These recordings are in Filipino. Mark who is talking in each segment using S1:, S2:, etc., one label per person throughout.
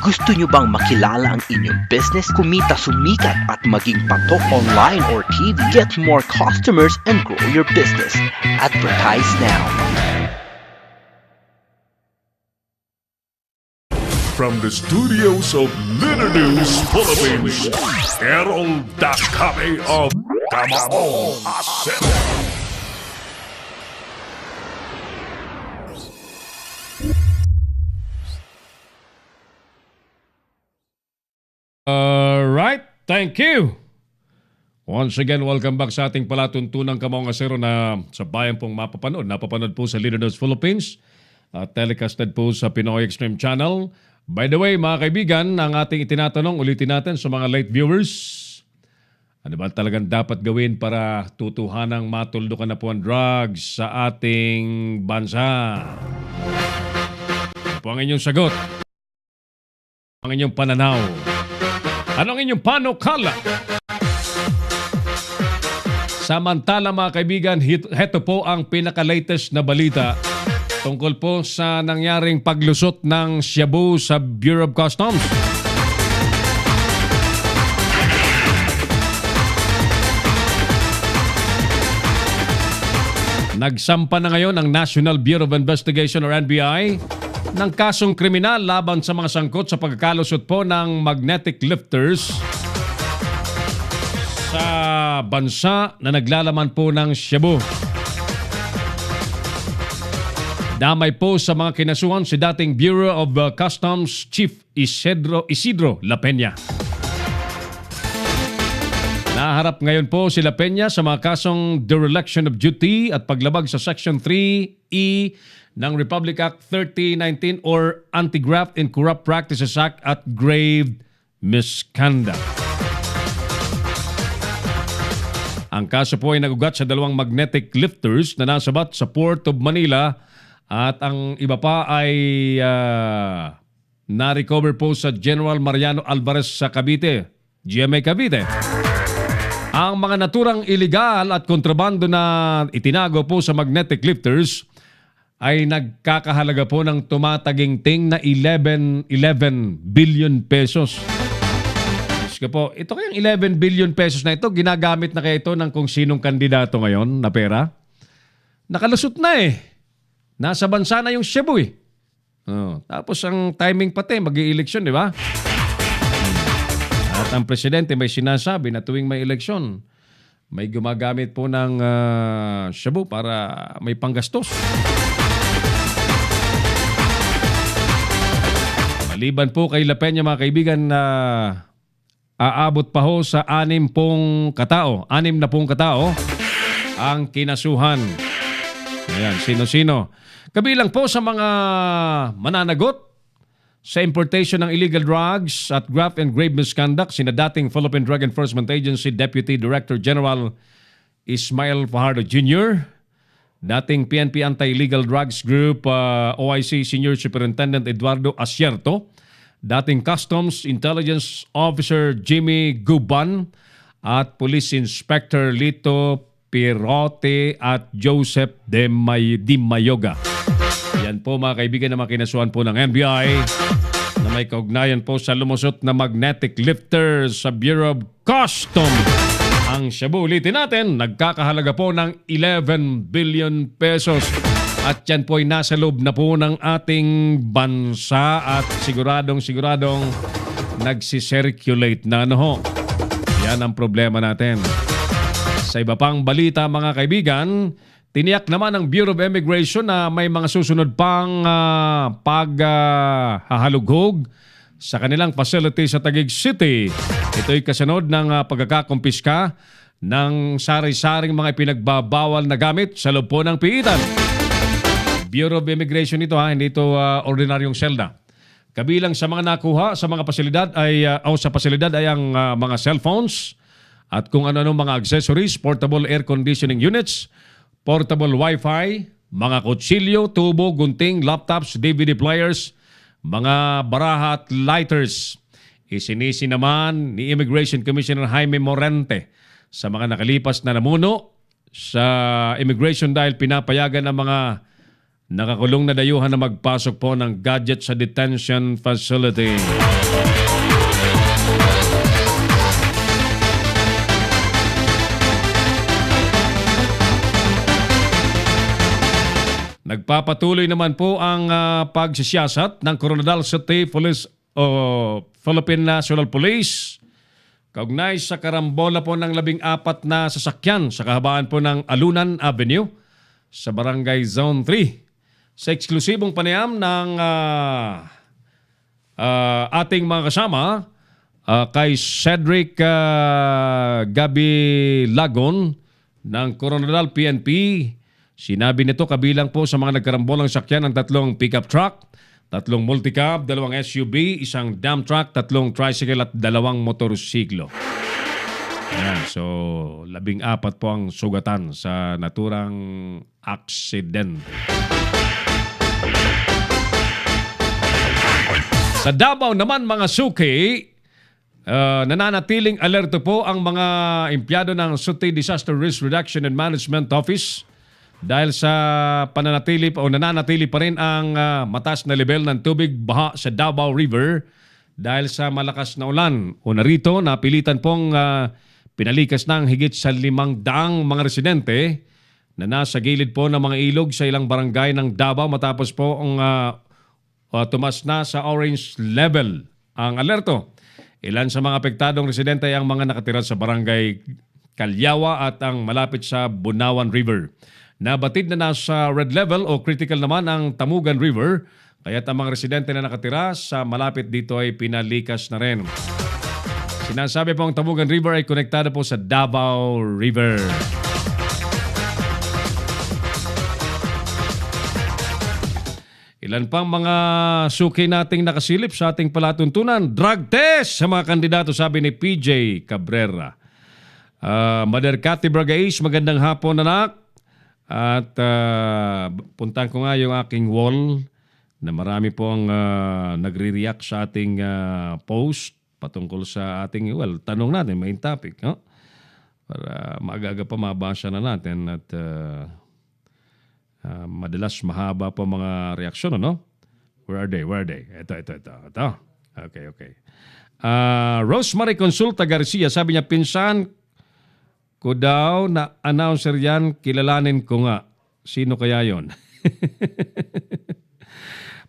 S1: Gusto nyo bang makilala ang inyong business, kumita, sumikat at maging patok online or TV? Get more customers and grow your business. Advertise now.
S2: From the studios of Litter News Philippines, Errol Dakame of Kamao Asset.
S3: Alright, thank you. Once again, welcome back sa ating palatuntunang Kamaong Asero na sa bayan pong mapapanood. Napapanood po sa Litter News Philippines at telecasted po sa Pinoy Extreme Channel. By the way, mga kaibigan, ang ating itinatanong, ulitin natin sa mga late viewers. Ano ba talagang dapat gawin para tutuhanang matuldukan na po ang drugs sa ating bansa? Ano po ang inyong sagot? Ang inyong pananaw? Anong inyong panukala? Samantala mga kaibigan, heto po ang pinaka-latest na balita tungkol po sa nangyaring paglusot ng shabu sa Bureau of Customs. Nagsampa na ngayon ang National Bureau of Investigation or NBI ng kasong kriminal laban sa mga sangkot sa pagkakalusot po ng magnetic lifters sa bansa na naglalaman po ng shabu. Damay po sa mga kinasuhan si dating Bureau of Customs Chief Isidro La Peña. Naharap ngayon po si La Peña sa mga kasong dereliction of duty at paglabag sa Section 3E ng Republic Act 3019 or Anti-Graft and Corrupt Practices Act at grave misconduct. Ang kaso po ay nagugat sa dalawang magnetic lifters na nasabat sa Port of Manila at ang iba pa ay na-recover po sa General Mariano Alvarez sa Cavite, GMA Cavite. Ang mga naturang iligal at kontrabando na itinago po sa magnetic lifters ay nagkakahalaga po ng tumataginting na 11 billion pesos. Sige po, ito kayang 11 billion pesos na ito, ginagamit na kaya ito ng kung sinong kandidato ngayon na pera? Nakalusot na eh. Nasa bansa na yung Cebu eh. Tapos ang timing pati, mag-i-eleksyon, di ba? At ang presidente may sinasabi na tuwing may eleksyon, may gumagamit po ng shabu para may panggastos. Maliban po kay La Peña mga kaibigan na aabot pa ho sa 6 na pong katao ang kinasuhan. Ayan, sino-sino. Kabilang po sa mga mananagot sa importation ng illegal drugs at graft and grave misconduct, sina dating Philippine Drug Enforcement Agency Deputy Director General Ismael Fajardo Jr., dating PNP Anti-Illegal Drugs Group OIC Senior Superintendent Eduardo Asierto, dating Customs Intelligence Officer Jimmy Guban at Police Inspector Lito Pirote at Joseph Di Mayoga. Yan po mga kaibigan na makinasuhan po ng NBI na may kaugnayan po sa lumusot na magnetic lifters sa Bureau of Customs. Ang shabu, ulitin natin, nagkakahalaga po ng 11 billion pesos. At yan po ay nasa loob na po ng ating bansa at siguradong nagsisirculate na ho. Yan ang problema natin. Sa iba pang balita mga kaibigan, tiniyak naman ng Bureau of Immigration na may mga susunod pang paghahalughog sa kanilang facility sa Taguig City. Ito'y kasunod ng pagkakakumpiska ng sari-saring mga ipinagbabawal na gamit sa loob po ng piitan. Bureau of Immigration ito hindi ito ordinaryong selda. Kabilang sa mga nakuha sa mga pasilidad ay sa pasilidad ay ang mga cellphones at kung ano-ano mga accessories, portable air conditioning units, portable wifi, mga kutsilyo, tubo, gunting, laptops, DVD players, mga baraha at lighters. Isinisi naman ni Immigration Commissioner Jaime Morente sa mga nakalipas na namuno sa immigration dahil pinapayagan ng mga Nakakulong na dayuhan na magpasok po ng gadget sa detention facility. Nagpapatuloy naman po ang pagsisiyasat ng Coronadal City Police o Philippine National Police kaugnay sa karambola po ng 14 na sasakyan sa kahabaan po ng Alunan Avenue sa Barangay Zone 3 sa eksklusibong panayam ng ating mga kasama kay Cedric Gabi Lagon ng Coronadal PNP. Sinabi nito kabilang po sa mga nagkarambolang sakyan ang 3 pickup truck, 3 multicab, 2 SUV, 1 dump truck, 3 tricycle at 2 motorsiklo. Ayan, so 14 po ang sugatan sa naturang aksidente. Sa Davao naman mga suki, nananatiling alerto po ang mga empleyado ng City Disaster Risk Reduction and Management Office dahil sa nananatili pa rin ang mataas na level ng tubig baha sa Davao River dahil sa malakas na ulan. O narito, napilitan pong pinalikas ng higit sa 500 mga residente na nasa gilid po ng mga ilog sa ilang barangay ng Davao matapos po ang tumas na sa orange level ang alerto. Ilan sa mga apektadong residente ay ang mga nakatira sa barangay Calyawa at ang malapit sa Bunawan River. Nabatid na nasa red level o critical naman ang Tamugan River, kaya't ang mga residente na nakatira sa malapit dito ay pinalikas na rin. Sinasabi po ang Tamugan River ay konektado po sa Davao River. Ilan pang mga suki nating nakasilip sa ating palatuntunan. Drug test sa mga kandidato, sabi ni PJ Cabrera. Mother Cathy Bragais, magandang hapon anak. At puntahan ko nga yung aking wall na marami po ang nagre-react sa ating post patungkol sa ating, tanong natin, main topic. No? Para maaga pa mabasa na natin at madalas mahaba po mga reaksyon. Ano? Where are they? Ito. Okay. Rosemary Consulta Garcia, sabi niya, pinsan ko daw na announcer yan, kilalanin ko nga. Sino kaya yon?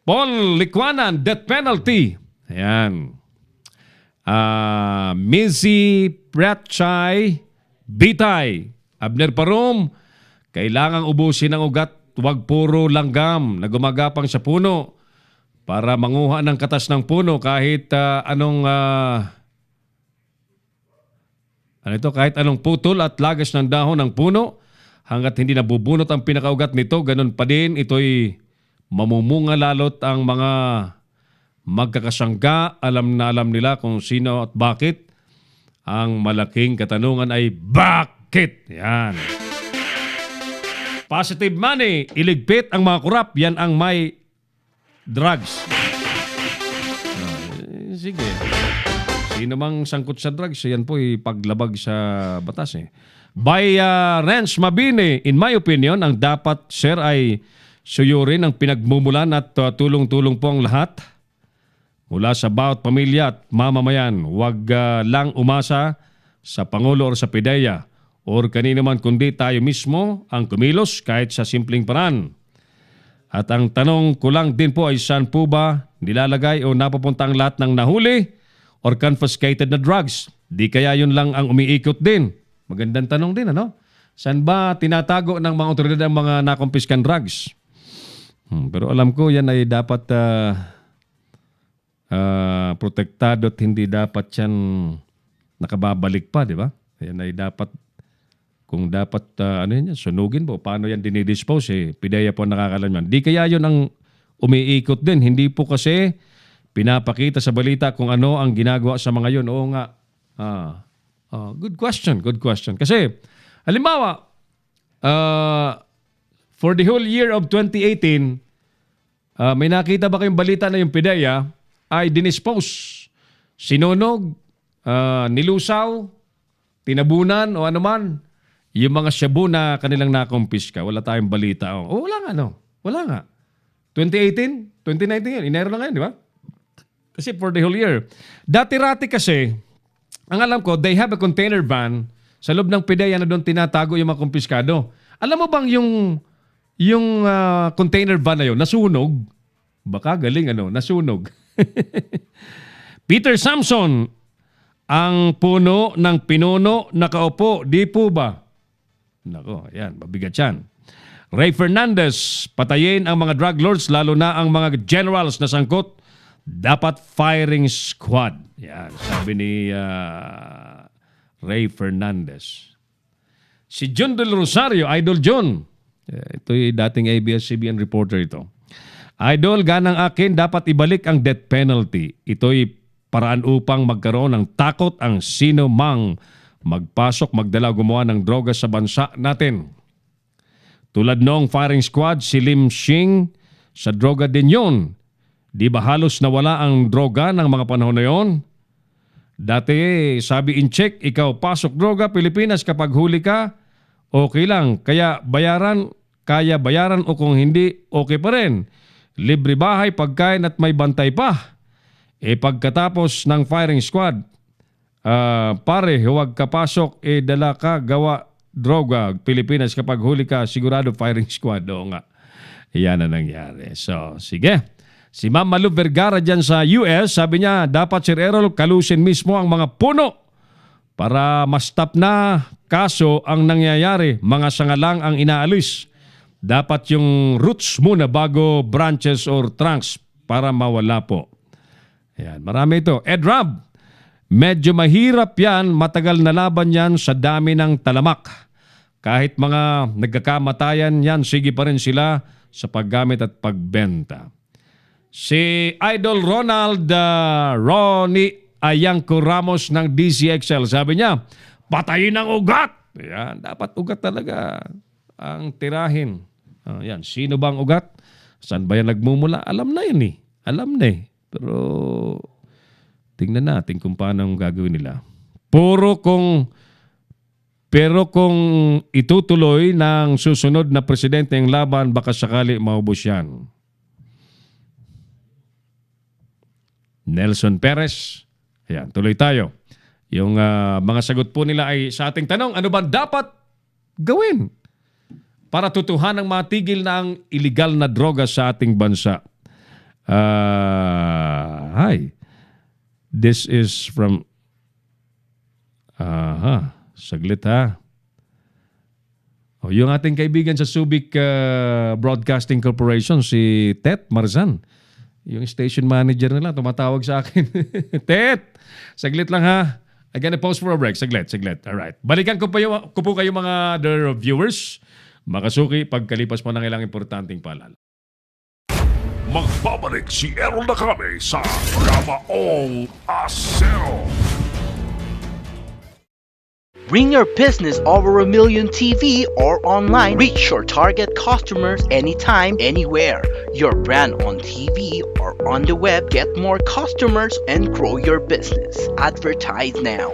S3: Paul Likwanan, death penalty. Ayan. Mizzy Pratchay Bitay. Abner Parom, kailangang ubusin ang ugat, huwag puro langgam na gumagapang sa puno para manguha ng katas ng puno kahit kahit anong putol at lagas ng dahon ng puno, hanggat hindi nabubunot ang pinakaugat nito, ganun pa din ito'y mamumunga lalot ang mga magkakasangga. Alam na alam nila kung sino at bakit. Ang malaking katanungan ay bakit? Yan. Positive money, iligpit ang mga kurap, yan ang may drugs. Sige. Sino mang sangkot sa drugs, yan po paglabag sa batas. By Renz Mabini, in my opinion, ang dapat, sir, ay suyurin ang pinagmumulan at tulong-tulong po ang lahat. Mula sa bawat pamilya at mamamayan, huwag lang umasa sa Pangulo o sa PIDEA o kanino man kundi tayo mismo ang kumilos kahit sa simpleng paraan. At ang tanong ko lang din po ay saan po ba nilalagay o napapunta ang lahat ng nahuli or confiscated na drugs? Di kaya yun lang ang umiikot din? Magandang tanong din, ano? Saan ba tinatago ng mga otoridad ang mga nakumpiskan drugs? Pero alam ko yan ay dapat protektado at hindi dapat yan nakababalik pa, di ba? Yan ay dapat, kung dapat sunugin po, paano yan dinidispose? PIDEA po nakakalam yan. Di kaya yun ang umiikot din. Hindi po kasi pinapakita sa balita kung ano ang ginagawa sa mga yun. Oo nga. Good question. Kasi, halimbawa, for the whole year of 2018, may nakita ba kayong balita na yung PIDEA ay dinispose, sinunog, nilusaw, tinabunan o anuman yung mga shabu na kanilang nakumpiska? Wala tayong balita. Wala nga. 2018? 2019 yan. Enero na ngayon, di ba? Kasi for the whole year. Dati-rati kasi, ang alam ko, they have a container van sa loob ng PIDEA na doon tinatago yung mga kumpiskado. Alam mo bang yung container van na yun, nasunog? Baka galing nasunog. Peter Samson, ang puno ng pinuno nakaupo, di po ba? Nako, ayan, mabigat yan. Ray Fernandez, patayin ang mga drug lords, lalo na ang mga generals na sangkot. Dapat firing squad. Yan, sabi ni Ray Fernandez. Si John Del Rosario, Idol John. Ito'y dating ABS-CBN reporter ito. Idol, ganang akin, dapat ibalik ang death penalty. Ito'y paraan upang magkaroon ng takot ang sino mang magpasok, magdala, gumawa ng droga sa bansa natin. Tulad noong firing squad, si Lim Shing, sa droga din yun. Di ba halos nawala ang droga ng mga panahon na yon? Dati, sabi in check, ikaw pasok droga, Pilipinas, kapag huli ka, okay lang. Kaya bayaran o kung hindi, okay pa rin. Libre bahay, pagkain at may bantay pa. Pagkatapos ng firing squad, pare, huwag ka pasok, dala ka, gawa droga, Pilipinas, kapag huli ka, sigurado firing squad. Oo nga. Yan na nangyari. So, sige. Si Ma'am Malu Vergara dyan sa US, sabi niya, dapat Sir Errol kalusin mismo ang mga puno para ma-stop na kaso ang nangyayari. Mga sangalang ang inaalis. Dapat yung roots muna bago branches or trunks para mawala po. Ayan, marami ito. Ed Rab, medyo mahirap yan, matagal na laban yan sa dami ng talamak. Kahit mga nagkakamatayan yan, sige pa rin sila sa paggamit at pagbenta. Si Idol Ronald Ronnie Ayangco Ramos ng DCXL, sabi niya, patayin ang ugat. Yan, dapat ugat talaga ang tirahin. Yan, sino bang ugat? Saan ba yan nagmumula? Alam na yun eh. Alam na eh. Pero tingnan natin kung paano ang gagawin nila. Pero kung itutuloy ng susunod na presidente ang laban, baka sakali maubos yan. Nelson Perez. Ayan, tuloy tayo. Yung mga sagot po nila ay sa ating tanong, ano ba dapat gawin para tutuhanang matigil na ang illegal na droga sa ating bansa? Hi. This is from... saglit ha. Yung ating kaibigan sa Subic Broadcasting Corporation, si Tet Marzan. Yung station manager nila, tumatawag sa akin. Tet, saglit lang ha. I'm gonna pause for a break. Saglit. Alright. Balikan ko po kayo mga dear viewers. Makasuki pagkalipas po ng ilang importanteng paalala.
S2: Magbabalik si Errol na kami sa Kamaong Asero.
S1: Bring your business over 1 million TV or online. Reach your target customers anytime, anywhere. Your brand on TV or on the web. Get more customers and grow your business. Advertise now.